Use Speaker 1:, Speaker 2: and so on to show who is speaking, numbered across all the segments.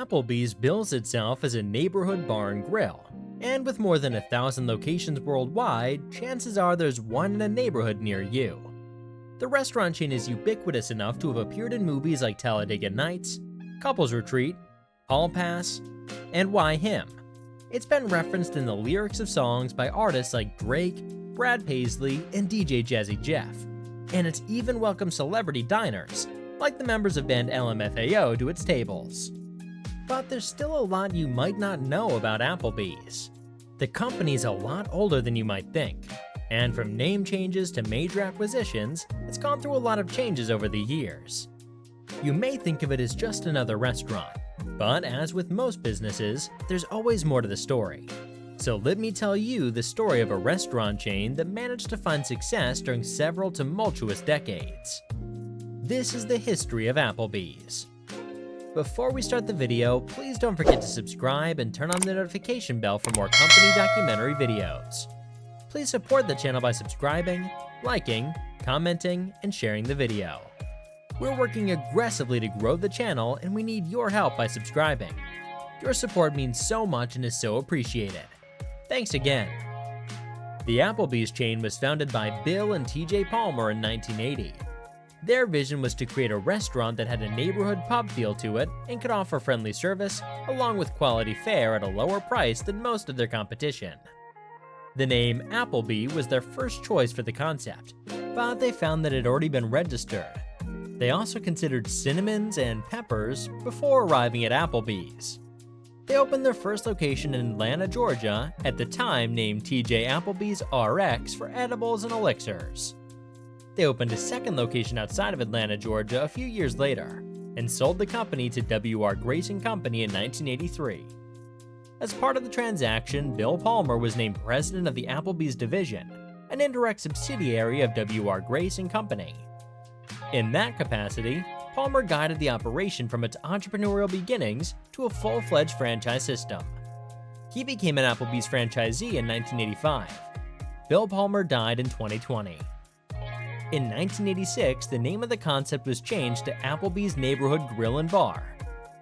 Speaker 1: Applebee's bills itself as a neighborhood bar and grill, and with more than 1,000 locations worldwide, chances are there's one in a neighborhood near you. The restaurant chain is ubiquitous enough to have appeared in movies like Talladega Nights, Couples Retreat, Hall Pass, and Why Him. It's been referenced in the lyrics of songs by artists like Drake, Brad Paisley, and DJ Jazzy Jeff, and it's even welcomed celebrity diners, like the members of band LMFAO, to its tables. But there's still a lot you might not know about Applebee's. The company's a lot older than you might think, and from name changes to major acquisitions, it's gone through a lot of changes over the years. You may think of it as just another restaurant, but as with most businesses, there's always more to the story. So let me tell you the story of a restaurant chain that managed to find success during several tumultuous decades. This is the history of Applebee's. Before we start the video, please don't forget to subscribe and turn on the notification bell for more company documentary videos. Please support the channel by subscribing, liking, commenting, and sharing the video. We're working aggressively to grow the channel, and we need your help by subscribing. Your support means so much and is so appreciated. Thanks again. The Applebee's chain was founded by Bill and TJ Palmer in 1980. Their vision was to create a restaurant that had a neighborhood pub feel to it and could offer friendly service along with quality fare at a lower price than most of their competition. The name Applebee was their first choice for the concept, but they found that it had already been registered. They also considered cinnamons and peppers before arriving at Applebee's. They opened their first location in Atlanta, Georgia, at the time named TJ Applebee's RX for edibles and elixirs. They opened a second location outside of Atlanta, Georgia a few years later, and sold the company to W.R. Grace & Company in 1983. As part of the transaction, Bill Palmer was named president of the Applebee's division, an indirect subsidiary of W.R. Grace & Company. In that capacity, Palmer guided the operation from its entrepreneurial beginnings to a full-fledged franchise system. He became an Applebee's franchisee in 1985. Bill Palmer died in 2020. In 1986, the name of the concept was changed to Applebee's Neighborhood Grill and Bar.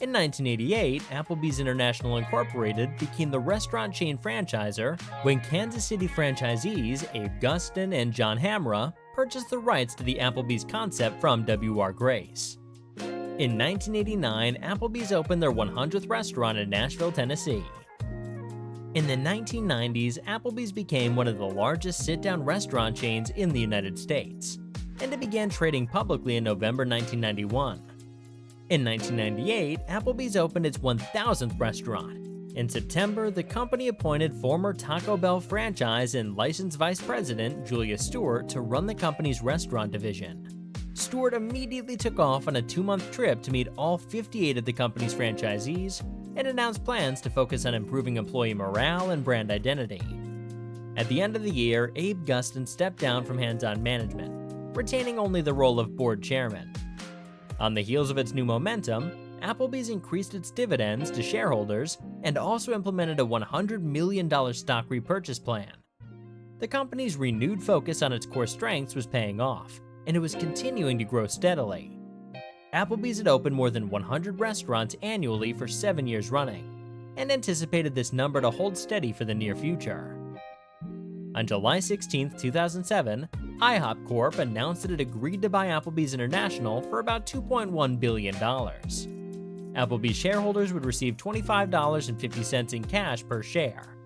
Speaker 1: In 1988, Applebee's International Incorporated became the restaurant chain franchisor when Kansas City franchisees Abe Gustin and John Hamra purchased the rights to the Applebee's concept from W.R. Grace. In 1989, Applebee's opened their 100th restaurant in Nashville, Tennessee. In the 1990s, Applebee's became one of the largest sit-down restaurant chains in the United States, and it began trading publicly in November 1991. In 1998, Applebee's opened its 1,000th restaurant. In September, the company appointed former Taco Bell franchise and licensed vice president Julia Stewart to run the company's restaurant division. Stewart immediately took off on a 2-month trip to meet all 58 of the company's franchisees and announced plans to focus on improving employee morale and brand identity. At the end of the year, Abe Gustin stepped down from hands-on management, retaining only the role of board chairman. On the heels of its new momentum, Applebee's increased its dividends to shareholders and also implemented a $100 million stock repurchase plan. The company's renewed focus on its core strengths was paying off, and it was continuing to grow steadily. Applebee's had opened more than 100 restaurants annually for 7 years running, and anticipated this number to hold steady for the near future. On July 16, 2007, IHOP Corp. Announced that it agreed to buy Applebee's International for about $2.1 billion. Applebee's shareholders would receive $25.50 in cash per share,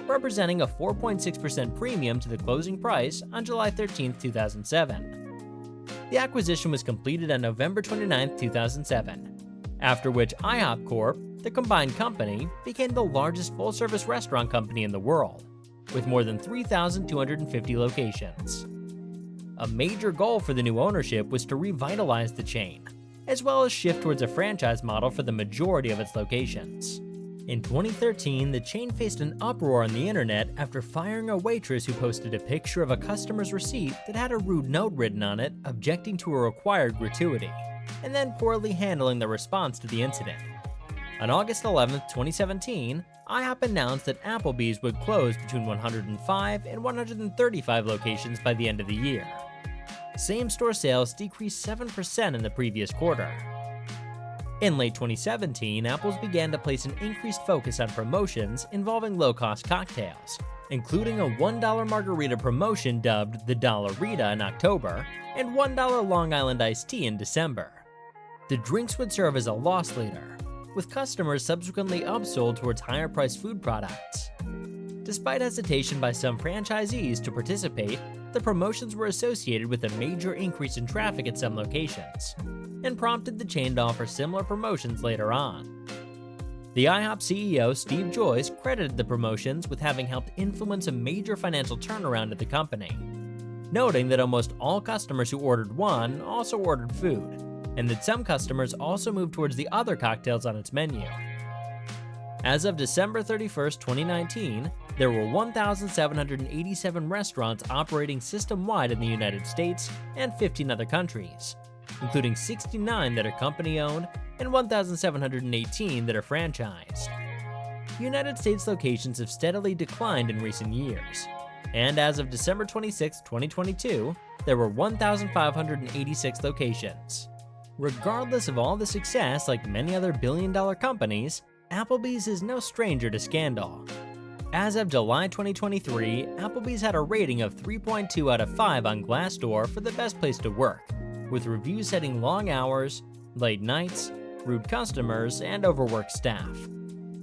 Speaker 1: representing a 4.6% premium to the closing price on July 13, 2007. The acquisition was completed on November 29, 2007, after which IHOP Corp., the combined company, became the largest full-service restaurant company in the world, with more than 3,250 locations. A major goal for the new ownership was to revitalize the chain, as well as shift towards a franchise model for the majority of its locations. In 2013, the chain faced an uproar on the internet after firing a waitress who posted a picture of a customer's receipt that had a rude note written on it objecting to a required gratuity, and then poorly handling the response to the incident. On August 11, 2017, IHOP announced that Applebee's would close between 105 and 135 locations by the end of the year. Same-store sales decreased 7% in the previous quarter. In late 2017, Applebee's began to place an increased focus on promotions involving low-cost cocktails, including a $1 margarita promotion dubbed the Dollarita in October and $1 Long Island iced tea in December. The drinks would serve as a loss leader, with customers subsequently upsold towards higher-priced food products. Despite hesitation by some franchisees to participate, the promotions were associated with a major increase in traffic at some locations, and prompted the chain to offer similar promotions later on. The IHOP CEO Steve Joyce credited the promotions with having helped influence a major financial turnaround at the company, noting that almost all customers who ordered one also ordered food, and that some customers also moved towards the other cocktails on its menu. As of December 31, 2019, there were 1,787 restaurants operating system-wide in the United States and 15 other countries, including 69 that are company-owned and 1,718 that are franchised. United States locations have steadily declined in recent years, and as of December 26, 2022, there were 1,586 locations. Regardless of all the success, like many other billion-dollar companies, Applebee's is no stranger to scandal. As of July 2023, Applebee's had a rating of 3.2 out of 5 on Glassdoor for the best place to work, with reviews citing long hours, late nights, rude customers, and overworked staff.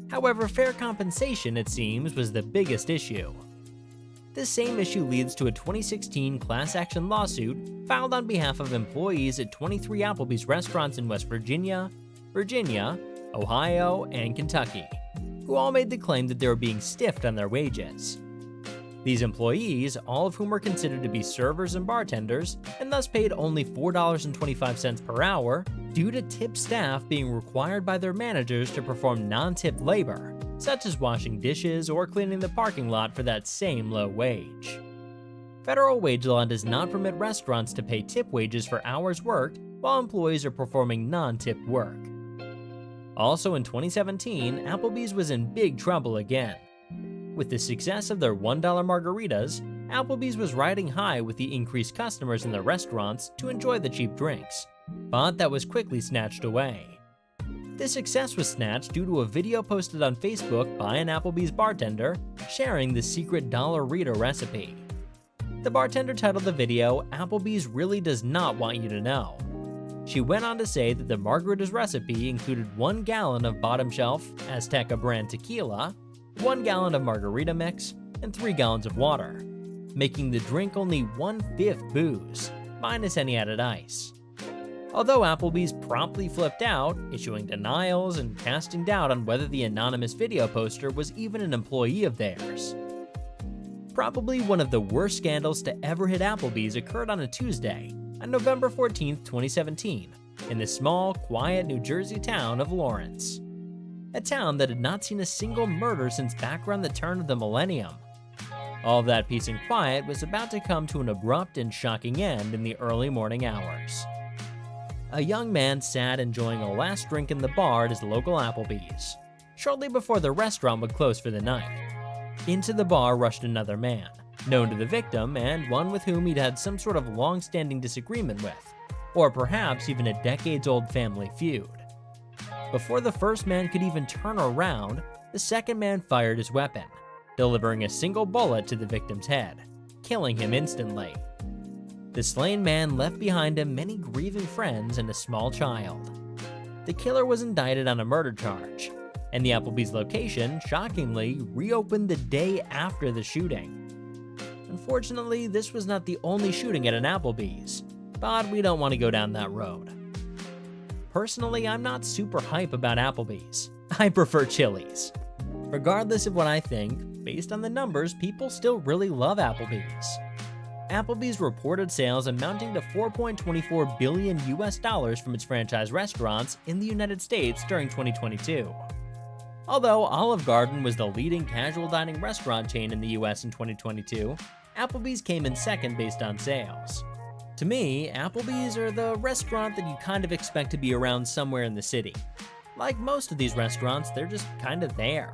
Speaker 1: However, fair compensation, it seems, was the biggest issue. This same issue leads to a 2016 class action lawsuit filed on behalf of employees at 23 Applebee's restaurants in West Virginia, Ohio, and Kentucky, who all made the claim that they were being stiffed on their wages. These employees, all of whom were considered to be servers and bartenders, and thus paid only $4.25 per hour, due to tip staff being required by their managers to perform non-tip labor, such as washing dishes or cleaning the parking lot for that same low wage. Federal wage law does not permit restaurants to pay tip wages for hours worked while employees are performing non-tip work. Also in 2017, Applebee's was in big trouble again. With the success of their $1 margaritas, Applebee's was riding high with the increased customers in their restaurants to enjoy the cheap drinks, but that was quickly snatched away. This success was snatched due to a video posted on Facebook by an Applebee's bartender sharing the secret Dollarita recipe. The bartender titled the video, "Applebee's Really Does Not Want You to Know." She went on to say that the margaritas recipe included 1 gallon of bottom shelf Azteca brand tequila, 1 gallon of margarita mix, and 3 gallons of water, making the drink only 1/5 booze, minus any added ice. Although Applebee's promptly flipped out, issuing denials and casting doubt on whether the anonymous video poster was even an employee of theirs. Probably one of the worst scandals to ever hit Applebee's occurred on a Tuesday, on November 14, 2017, in the small, quiet New Jersey town of Lawrence. A town that had not seen a single murder since back around the turn of the millennium. All that peace and quiet was about to come to an abrupt and shocking end in the early morning hours. A young man sat enjoying a last drink in the bar at his local Applebee's, shortly before the restaurant would close for the night. Into the bar rushed another man, known to the victim and one with whom he'd had some sort of long-standing disagreement with, or perhaps even a decades-old family feud. Before the first man could even turn around, the second man fired his weapon, delivering a single bullet to the victim's head, killing him instantly. The slain man left behind him many grieving friends and a small child. The killer was indicted on a murder charge, and the Applebee's location, shockingly, reopened the day after the shooting. Unfortunately, this was not the only shooting at an Applebee's, but we don't want to go down that road. Personally, I'm not super hype about Applebee's. I prefer Chili's. Regardless of what I think, based on the numbers, people still really love Applebee's. Applebee's reported sales amounting to $4.24 billion from its franchise restaurants in the United States during 2022. Although Olive Garden was the leading casual dining restaurant chain in the US in 2022, Applebee's came in second based on sales. To me, Applebee's are the restaurant that you kind of expect to be around somewhere in the city. Like most of these restaurants, they're just kind of there.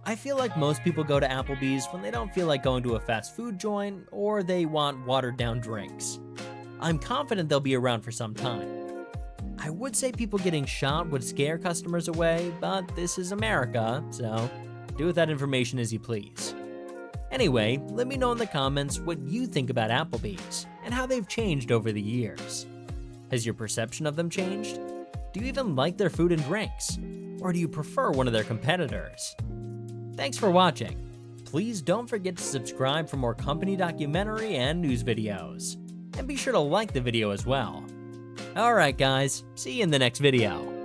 Speaker 1: I feel like most people go to Applebee's when they don't feel like going to a fast food joint or they want watered down drinks. I'm confident they'll be around for some time. I would say people getting shot would scare customers away, but this is America, so do with that information as you please. Anyway, let me know in the comments what you think about Applebee's and how they've changed over the years. Has your perception of them changed? Do you even like their food and drinks? Or do you prefer one of their competitors? Thanks for watching. Please don't forget to subscribe for more company documentary and news videos. And be sure to like the video as well. Alright guys, see you in the next video.